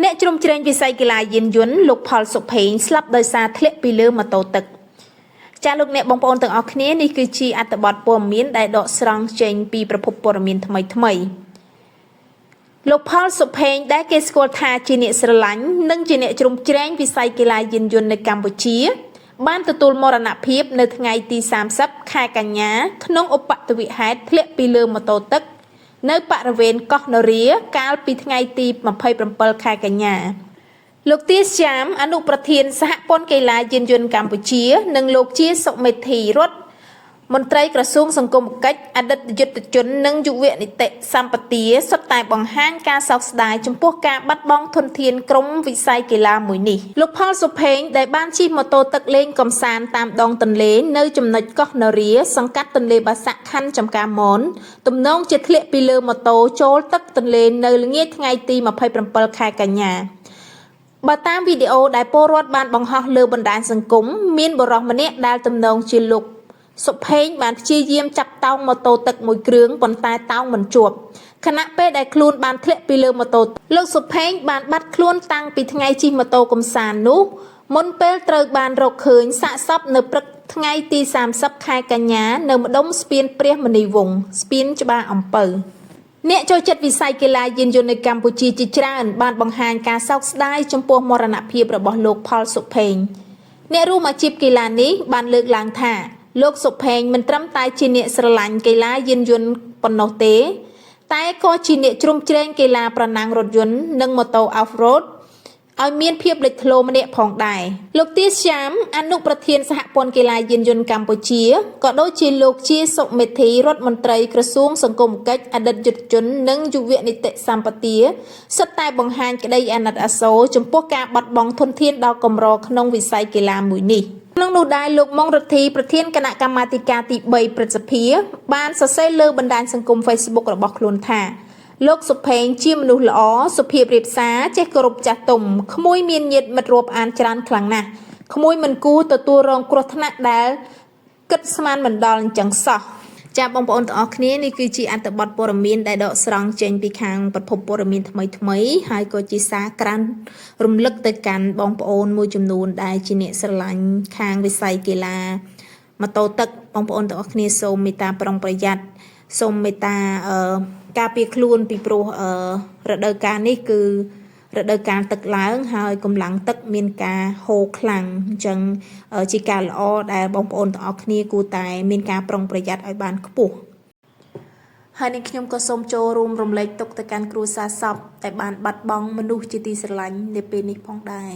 អ្នកជ្រុំជ្រែងវិស័យកីឡាយានយន្តលោកផលសុភេងស្លាប់ដោយសារធ្លាក់ពីលើម៉ូតូទឹកចាលោកអ្នកបងប្អូនទាំងអស់គ្នានេះគឺជាអត្ថបទព័ត៌មានដែលដកស្រង់ចេញពីប្រភពព័ត៌មានថ្មីលោកផលសុភេងដែលគេស្គាល់ថាជាអ្នកស្រឡាញ់និងជាអ្នកជ្រុំជ្រែងវិស័យកីឡាយានយន្តនៅកម្ពុជាបានទទួលមរណភាពនៅថ្ងៃទី30ខែកញ្ញាក្នុងឧបទ្ទវហេតុធ្លាក់ពីលើម៉ូតូទឹកនៅបរិវេណកោះនរាកាលពីថ្ងៃទី27ខែកញ្ញាលោកទាសចាមអនុប្រធានសហព័ន្ធកីឡាយានយន្តកម្ពុជានិងលោកជាសុមេធីរដ្ឋមន្ត្រីក្រសួងសង្គមគិច្ចអតីតយុទ្ធជននិងយុវនីតិសម្បទាសុទ្ធតែបង្ហាញការសោកស្ដាយចំពោះការបាត់បង់ធនធានក្រុមវិស័យកីឡាមួយនេះលោកផលសុភេងដែលបានជិះម៉ូតូទឹកលេងកម្សាន្តតាមដងទន្លេនៅចំណុចកោះនរាសង្កាត់ទន្លេបាសាក់ខណ្ឌចំការមនទំនងជាធ្លាក់ពីលើម៉ូតូចូលទឹកទន្លេនៅល្ងាចថ្ងៃទី27ខែកញ្ញាបើតាមវីដេអូដែលពលរដ្ឋបានបង្ហោះលើបណ្ដាញសង្គមមានបុរសម្នាក់ដែលទំនងជាលោកសុភេងបានព្យាយាមចាប់តោងម៉ូតូទឹកមួយគ្រឿងប៉ុន្តែតោងមិនជាប់ខណៈពេលដែលខ្លួនបានធ្លាក់ពីលើម៉ូតូលោកសុភេងបានបាត់ខ្លួនតាំងពីថ្ងៃជិះម៉ូតូកម្សាន្តនោះមុនពេលត្រូវបានរកឃើញសាកសពនៅព្រឹកថ្ងៃទី30ខែកញ្ញានៅម្ដុំស្ពានព្រះមនីវង្សស្ពានច្បារអំពៅអ្នកចូលចិត្តវិស័យកីឡាយានយន្តនៅកម្ពុជាជាច្រើនបានបង្ហាញការសោកស្ដាយចំពោះមរណភាពរបស់លោកផលសុភេងអ្នករួមអាជីពកីឡានេះបានលើកឡើងថាលោកសុភេងមិនត្រឹមតែជាអ្នកស្រឡាញ់កីឡាយានយន្តប៉ុណ្ណោះទេតែក៏ជាអ្នកជ្រោមជ្រែងកីឡាប្រណាំងរថយន្តនិងម៉ូតូ Off-road ឲ្យមានភាពលេចធ្លោម្នាក់ផងដែរលោកទាសចាមអនុប្រធានសហព័ន្ធកីឡាយានយន្តកម្ពុជាក៏ដូចជាលោកជាសុមេធីរដ្ឋមន្ត្រីក្រសួងសង្គមគិច្ចអតីតយុទ្ធជននិងយុវនីតិសម្បទាសុទ្ធតែបង្ហាញក្តីអាណិតអាសូរចំពោះការបាត់បង់ធនធានដ៏កម្រក្នុងវិស័យកីឡាមួយនេះក្នុងនោះដែរលោកម៉ុងរទ្ធីប្រធានគណៈកម្មាធិការទី3ព្រឹទ្ធសភាបានសរសេរលើបណ្ដាញសង្គម Facebook របស់ខ្លួនថាលោកសុភេងជាមនុស្សល្អសុភាពរាបសារចេះគោរពចាស់ទុំក្មួយមានញាតិមិត្តរាប់អានច្រើនខ្លាំងណាស់ក្មួយមិនគួរទទួលរងគ្រោះថ្នាក់ដែលគិតស្មានមិនដល់អញ្ចឹងសោះចា៎បងប្អូនទាំងអស់គ្នានេះគឺជាអត្ថបទព័ត៌មានដែលដកស្រង់ចេញពីខាងប្រភពព័ត៌មានថ្មីហើយក៏ជាសារក្រានរំលឹកទៅកាន់បងប្អូនមួយចំនួនដែលជាអ្នកស្រឡាញ់ខាងវិស័យកីឡាម៉ូតូទឹកបងប្អូនទាំងអស់គ្នាសូមមេត្តាប្រុងប្រយ័ត្នសូមមេត្តាការពារខ្លួនពីព្រោះរដូវកាលនេះគឺរដូវកាលទឹកឡើងហើយកម្លាំងទឹកមានការហូរខ្លាំងអញ្ចឹងជាការល្អដែលបងប្អូនទាំងអស់គ្នាគួរតែមានការប្រុងប្រយ័ត្នឲ្យបានខ្ពស់ហើយនេះខ្ញុំក៏សូមចូលរួមរំលែកទុក្ខទៅកាន់គ្រួសារសពដែលបានបាត់បង់មនុស្សជាទីស្រឡាញ់នាពេលនេះផងដែរ